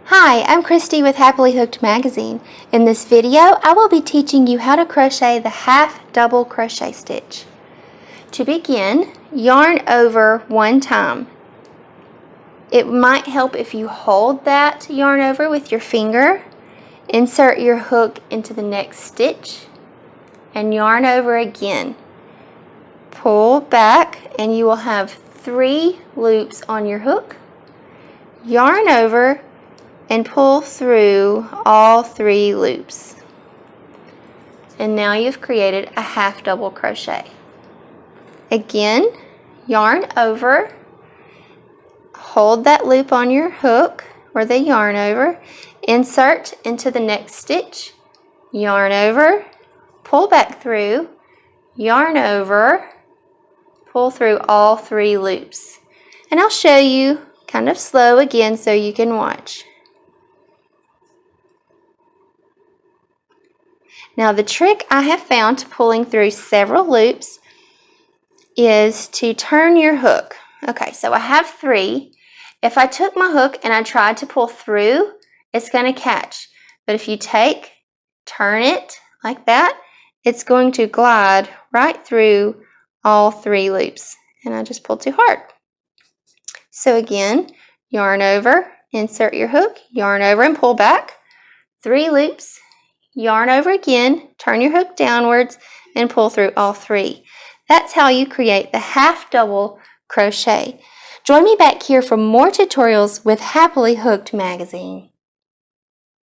Hi, I'm Christy with Happily Hooked Magazine. In this video, I will be teaching you how to crochet the half double crochet stitch. To begin, yarn over one time. It might help if you hold that yarn over with your finger, insert your hook into the next stitch, and yarn over again. Pull back and you will have 3 loops on your hook. Yarn over and pull through all 3 loops. And now you've created a half double crochet. Again, yarn over, hold that loop on your hook or the yarn over, insert into the next stitch, yarn over, pull back through, yarn over, pull through all 3 loops. And I'll show you kind of slow again so you can watch. Now the trick I have found to pulling through several loops is to turn your hook. Okay, so I have 3. If I took my hook and I tried to pull through, it's going to catch. But if you turn it like that, it's going to glide right through all 3 loops. And I just pulled too hard. So again, yarn over, insert your hook, yarn over and pull back, 3 loops, yarn over again, turn your hook downwards, and pull through all 3. That's how you create the half double crochet. Join me back here for more tutorials with Happily Hooked Magazine.